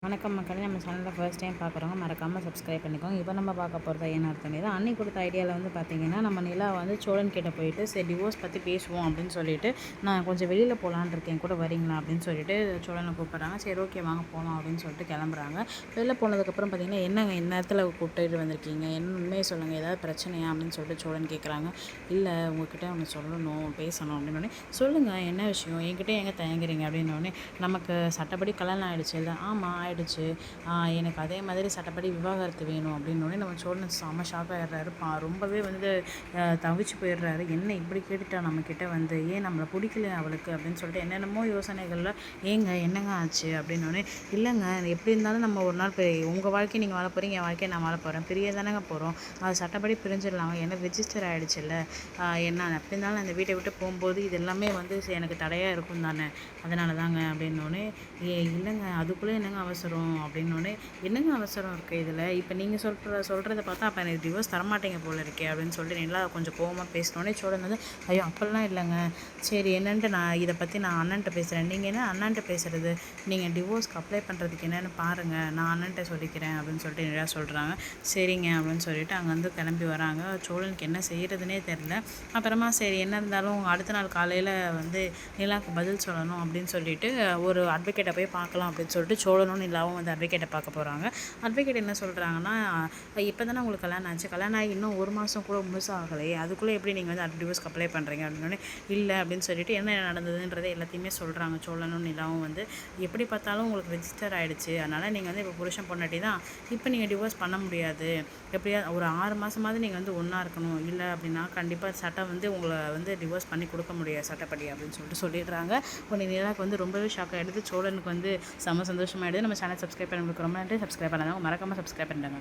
வணக்கம் மக்களே, நம்ம சேனலில் ஃபர்ஸ்ட் டைம் பார்க்குறவங்க மறக்காமல் சப்ஸ்கிரைப் பண்ணிக்கோங்க. இப்போ நம்ம பார்க்க போகிறது என்ன அர்த்தம் தான் அன்னை கொடுத்த ஐடியாவில் வந்து பார்த்திங்கன்னா, நம்ம நிலா வந்து சோழன் கிட்ட போயிட்டு சரி டிவோர்ஸ் பற்றி பேசுவோம் அப்படின்னு சொல்லிட்டு, நான் கொஞ்சம் வெளியில் போகலான்னு இருக்கேன், கூட வரீங்களா அப்படின்னு சொல்லிட்டு சோழனை கூப்பிட்றாங்க. சரி ஓகே வாங்க போகலாம் அப்படின்னு சொல்லிட்டு கிளம்புறாங்க. வெளில போனதுக்கப்புறம் பார்த்திங்கன்னா, என்னங்க இந்நேரத்தில் கூப்பிட்டு வந்திருக்கீங்க, என்ன உண்மையை சொல்லுங்கள், ஏதாவது பிரச்சனையா அப்படின்னு சொல்லிட்டு சோழன் கேட்குறாங்க. இல்லை உங்ககிட்ட அவங்க சொல்லணும், பேசணும் அப்படின்னோடனே, சொல்லுங்கள் என்ன விஷயம், என்கிட்ட எங்கே தயங்குறீங்க அப்படின்னோடனே, நமக்கு சட்டப்படி கல்யாணம் ஆகிடுச்சு இல்லை, ஆமாம் ஆகிடுச்சு, எனக்கு அதே மாதிரி சட்டப்படி விவாகரத்து வேணும் அப்படின்னோடனே நம்ம சோழன் செம்ம ஷாக் ஆகிடுறாரு. ரொம்பவே வந்து தவிச்சு போயிடுறாரு. என்ன இப்படி கேட்டுட்டா நம்மக்கிட்ட வந்து, ஏன் நம்மளை பிடிக்கல அவளுக்கு அப்படின்னு சொல்லிட்டு என்னென்னமோ யோசனைகளில், ஏங்க என்னங்க ஆச்சு அப்படின்னோடனே, இல்லைங்க எப்படி இருந்தாலும் நம்ம ஒரு நாள் உங்கள் வாழ்க்கையை நீங்கள் வாழ போகிறீங்க, என் வாழ்க்கையை நான் வாழ போகிறேன், பிரிய தானேங்க போகிறோம், அது சட்டப்படி பிரிஞ்சிடலாம், ஏன்னா ரெஜிஸ்டர் ஆகிடுச்சுல்ல, என்ன எப்படி இருந்தாலும் அந்த வீட்டை விட்டு போகும்போது இது எல்லாமே வந்து எனக்கு தடையாக இருக்கும் தானே, அதனால தாங்க அப்படின்னோடனே, இல்லைங்க அதுக்குள்ளே என்னங்க அவசரம் அப்படின்னோடனே, என்னங்க அவசரம் இருக்குது இதில், இப்போ நீங்கள் சொல்கிறத பார்த்தா அப்போ எனக்கு டிவோர்ஸ் தரமாட்டேங்க போல இருக்கே அப்படின்னு சொல்லிட்டு நல்லா கொஞ்சம் கோவமாக பேசினோடனே சோழன் வந்து, ஐயோ அப்படிலாம் இல்லைங்க, சரி என்னன்ட்டு இதை பற்றி நான் அண்ணன்ட்ட பேசுகிறேன், நீங்கள் என்ன அண்ணன்ட்ட பேசுகிறது, நீங்கள் டிவோர்ஸ்க்கு அப்ளை பண்ணுறதுக்கு என்னென்னு பாருங்கள், நான் அண்ணன்ட்ட சொல்லிக்கிறேன் அப்படின்னு சொல்லிட்டு நிறையா சொல்கிறாங்க. சரிங்க அப்படின்னு சொல்லிட்டு அங்கேருந்து கிளம்பி வராங்க. சோழனுக்கு என்ன செய்கிறதுனே தெரில. அப்புறமா சரி என்ன இருந்தாலும் அடுத்த நாள் காலையில் வந்து நிலாவுக்கு பதில் சொல்லணும் அப்படின்னு சொல்லிட்டு ஒரு அட்வொகேட்டை போய் பார்க்கலாம் அப்படின்னு சொல்லிட்டு சோழனும் நிலாவும் வந்து அட்வொகேட்டை பார்க்க போகிறாங்க. அட்வொகேட் என்ன சொல்கிறாங்கன்னா, இப்போ தானே உங்களுக்கு கல்யாணம் ஆச்சு, கல்யாணம் ஆகி இன்னும் ஒரு மாதம் கூட முழுசாக ஆகலையே, அதுக்குள்ளே எப்படி நீங்கள் வந்து டிவோர்ஸ்க்கு அப்ளை பண்ணுறீங்க அப்படின்னோடனே, இல்லை அப்படின்னு சொல்லிட்டு என்ன நடந்ததுன்றதை எல்லாத்தையுமே சொல்கிறாங்க. சோழனும் நிலாவும் வந்து, எப்படி பார்த்தாலும் உங்களுக்கு ரெஜிஸ்டர் ஆகிடுச்சு, அதனால் நீங்கள் வந்து இப்போ புருஷன் பொண்டாட்டி தான், இப்போ நீங்கள் டிவோர்ஸ் பண்ண முடியாது, எப்படியா ஒரு 6 மாதமாவது நீங்கள் வந்து ஒன்றா இருக்கணும், இல்லை அப்படின்னா கண்டிப்பாக சட்டம் வந்து உங்களை வந்து டிவோர்ஸ் பண்ணி கொடுக்க முடியாது சட்டப்படி அப்படின்னு சொல்லிட்டு சொல்லிடுறாங்க. உடனே நிலாவுக்கு வந்து ரொம்பவே ஷாக் ஆகிடுது. சோழனுக்கு வந்து செம்ம சந்தோஷமாகிடுது. நம்ம சேனல் சப்ஸ்கிரைப் பண்ணி கொடுக்குறோம். சப்ஸ்கிரைப் பண்ணாதவங்க மறக்காமல் சப்ஸ்கிரைப் பண்ணிடுங்க.